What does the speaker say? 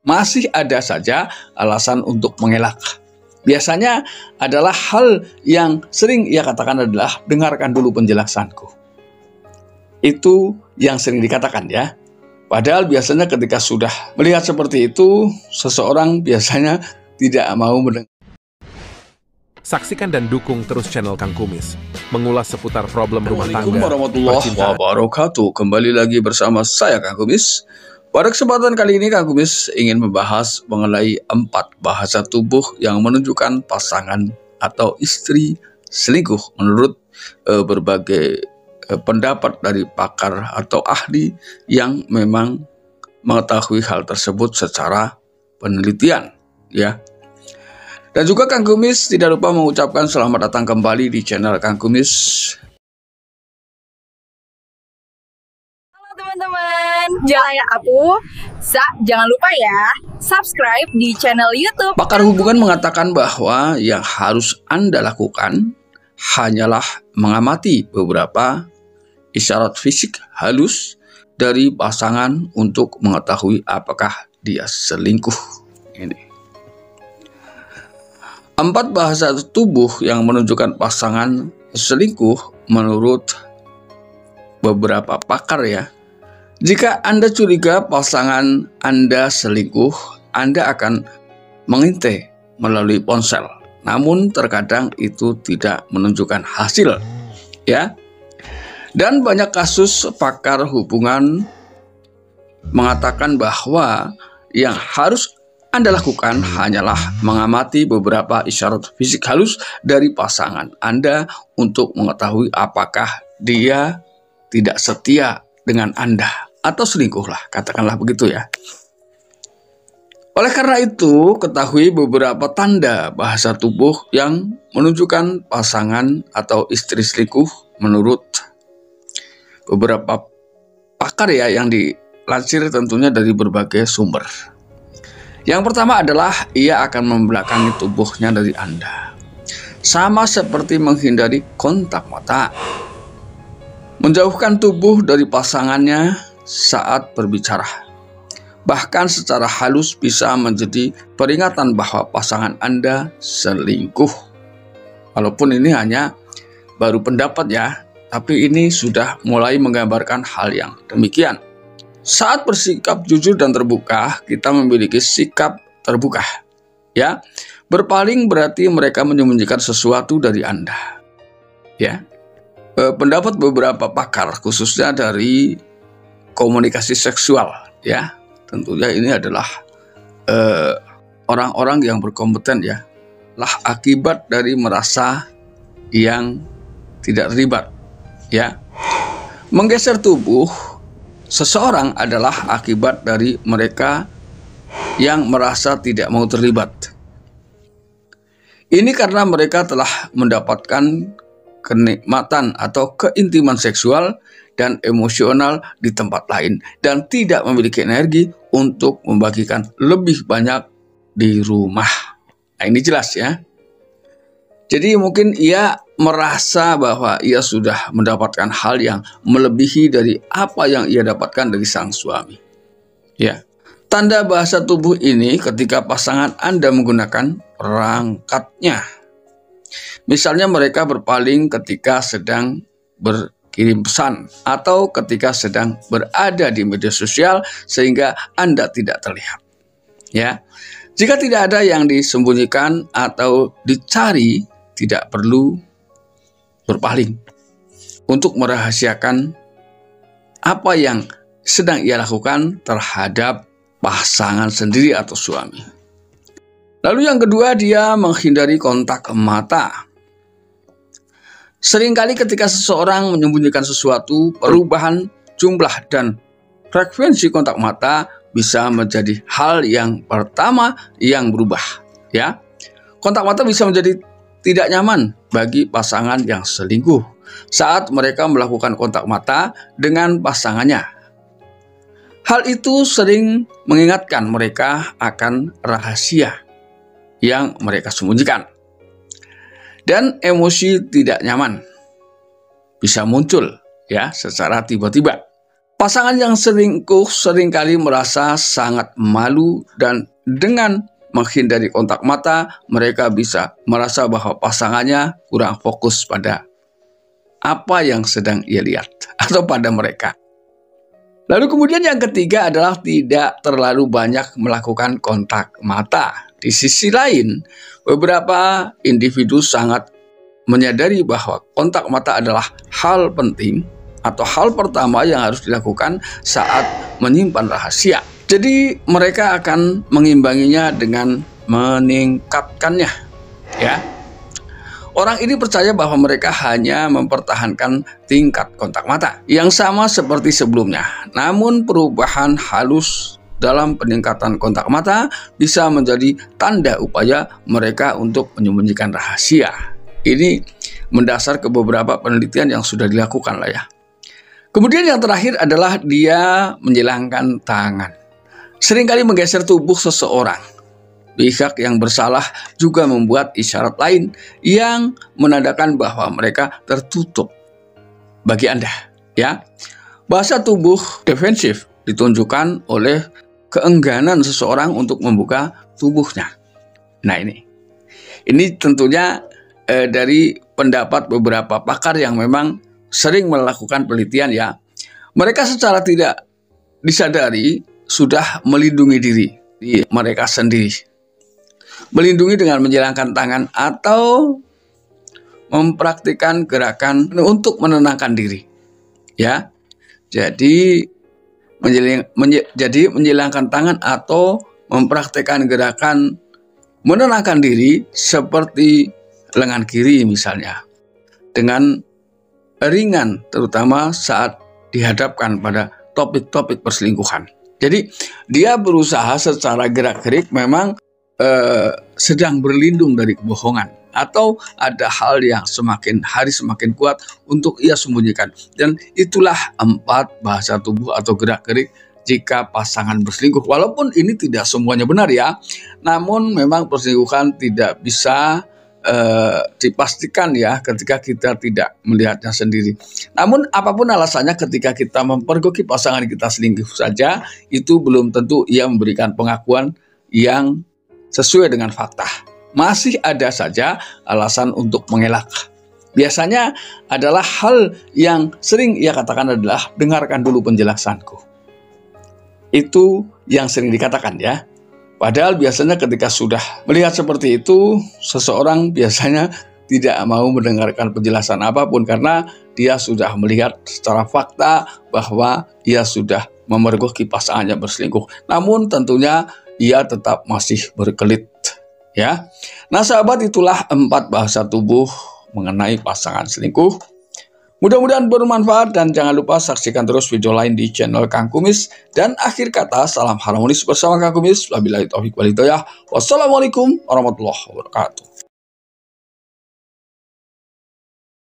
masih ada saja alasan untuk mengelak. Biasanya adalah hal yang sering ia katakan adalah, dengarkan dulu penjelasanku. Itu yang sering dikatakan ya. Padahal biasanya ketika sudah melihat seperti itu, seseorang biasanya tidak mau mendengar. Saksikan dan dukung terus channel Kang Kumis, mengulas seputar problem rumah tangga. Assalamualaikum warahmatullahi wabarakatuh. Kembali lagi bersama saya Kang Kumis. Pada kesempatan kali ini Kang Kumis ingin membahas mengenai 4 bahasa tubuh yang menunjukkan pasangan atau istri selingkuh menurut berbagai pendapat dari pakar atau ahli yang memang mengetahui hal tersebut secara penelitian ya. Dan juga Kang Kumis tidak lupa mengucapkan selamat datang kembali di channel Kang Kumis. Halo teman-teman, jangan lupa ya subscribe di channel YouTube. Pakar hubungan mengatakan bahwa yang harus Anda lakukan hanyalah mengamati beberapa isyarat fisik halus dari pasangan untuk mengetahui apakah dia selingkuh. Ini 4 bahasa tubuh yang menunjukkan pasangan selingkuh menurut beberapa pakar ya. Jika Anda curiga pasangan Anda selingkuh, Anda akan mengintai melalui ponsel. Namun terkadang itu tidak menunjukkan hasil ya. Dan banyak kasus pakar hubungan mengatakan bahwa yang harus Anda lakukan hanyalah mengamati beberapa isyarat fisik halus dari pasangan Anda untuk mengetahui apakah dia tidak setia dengan Anda atau selingkuh lah, katakanlah begitu ya. Oleh karena itu, ketahui beberapa tanda bahasa tubuh yang menunjukkan pasangan atau istri selingkuh menurut beberapa pakar ya, yang dilansir tentunya dari berbagai sumber. Yang pertama adalah ia akan membelakangi tubuhnya dari Anda. Sama seperti menghindari kontak mata. Menjauhkan tubuh dari pasangannya saat berbicara. Bahkan secara halus bisa menjadi peringatan bahwa pasangan Anda selingkuh. Walaupun ini hanya baru pendapat ya, tapi ini sudah mulai menggambarkan hal yang demikian. Saat bersikap jujur dan terbuka, kita memiliki sikap terbuka. Ya, berpaling berarti mereka menyembunyikan sesuatu dari Anda. Ya, pendapat beberapa pakar, khususnya dari komunikasi seksual, ya, tentunya ini adalah orang-orang yang berkompeten ya, lah akibat dari merasa yang tidak terlibat. Ya, menggeser tubuh seseorang adalah akibat dari mereka yang merasa tidak mau terlibat. Ini karena mereka telah mendapatkan kenikmatan atau keintiman seksual dan emosional di tempat lain dan tidak memiliki energi untuk membagikan lebih banyak di rumah. Nah, ini jelas ya. Jadi mungkin ia merasa bahwa ia sudah mendapatkan hal yang melebihi dari apa yang ia dapatkan dari sang suami. Ya, tanda bahasa tubuh ini ketika pasangan Anda menggunakan perangkatnya. Misalnya mereka berpaling ketika sedang berkirim pesan atau ketika sedang berada di media sosial sehingga Anda tidak terlihat. Ya, jika tidak ada yang disembunyikan atau dicari, tidak perlu berpaling untuk merahasiakan apa yang sedang ia lakukan terhadap pasangan sendiri atau suami. Lalu yang kedua, dia menghindari kontak mata. Seringkali ketika seseorang menyembunyikan sesuatu, perubahan jumlah dan frekuensi kontak mata bisa menjadi hal yang pertama yang berubah. Ya, kontak mata bisa menjadi tidak nyaman bagi pasangan yang selingkuh saat mereka melakukan kontak mata dengan pasangannya. Hal itu sering mengingatkan mereka akan rahasia yang mereka sembunyikan. Dan emosi tidak nyaman bisa muncul ya secara tiba-tiba. Pasangan yang selingkuh seringkali merasa sangat malu dan dengan menghindari kontak mata, mereka bisa merasa bahwa pasangannya kurang fokus pada apa yang sedang ia lihat atau pada mereka. Lalu kemudian yang ketiga adalah tidak terlalu banyak melakukan kontak mata. Di sisi lain, beberapa individu sangat menyadari bahwa kontak mata adalah hal penting atau hal pertama yang harus dilakukan saat menyimpan rahasia. Jadi mereka akan mengimbanginya dengan meningkatkannya, ya. Orang ini percaya bahwa mereka hanya mempertahankan tingkat kontak mata yang sama seperti sebelumnya. Namun perubahan halus dalam peningkatan kontak mata bisa menjadi tanda upaya mereka untuk menyembunyikan rahasia. Ini mendasar ke beberapa penelitian yang sudah dilakukan lah ya. Kemudian yang terakhir adalah dia menjilangkan tangan. Seringkali menggeser tubuh seseorang. Pihak yang bersalah juga membuat isyarat lain yang menandakan bahwa mereka tertutup. Bagi Anda, ya, bahasa tubuh defensif ditunjukkan oleh keengganan seseorang untuk membuka tubuhnya. Nah ini tentunya dari pendapat beberapa pakar yang memang sering melakukan penelitian ya. Mereka secara tidak disadari sudah melindungi diri mereka sendiri. Melindungi dengan menjilangkan tangan atau mempraktikkan gerakan untuk menenangkan diri. Ya. Jadi menjilangkan tangan atau mempraktikkan gerakan menenangkan diri seperti lengan kiri misalnya. Dengan ringan, terutama saat dihadapkan pada topik-topik perselingkuhan. Jadi dia berusaha secara gerak-gerik memang sedang berlindung dari kebohongan atau ada hal yang semakin hari semakin kuat untuk ia sembunyikan. Dan itulah 4 bahasa tubuh atau gerak-gerik jika pasangan berselingkuh. Walaupun ini tidak semuanya benar ya, namun memang perselingkuhan tidak bisa dipastikan ya ketika kita tidak melihatnya sendiri. Namun apapun alasannya ketika kita mempergoki pasangan kita selingkuh saja, itu belum tentu ia memberikan pengakuan yang sesuai dengan fakta. Masih ada saja alasan untuk mengelak. Biasanya adalah hal yang sering ia katakan adalah dengarkan dulu penjelasanku. Itu yang sering dikatakan ya. Padahal biasanya ketika sudah melihat seperti itu, seseorang biasanya tidak mau mendengarkan penjelasan apapun karena dia sudah melihat secara fakta bahwa ia sudah memergoki pasangannya berselingkuh. Namun tentunya ia tetap masih berkelit, ya. Nah sahabat, itulah 4 bahasa tubuh mengenai pasangan selingkuh. Mudah-mudahan bermanfaat dan jangan lupa saksikan terus video lain di channel Kang Kumis. Dan akhir kata, salam harmonis bersama Kang Kumis. Wabillahi taufiq wal hidayah. Wassalamualaikum warahmatullahi wabarakatuh.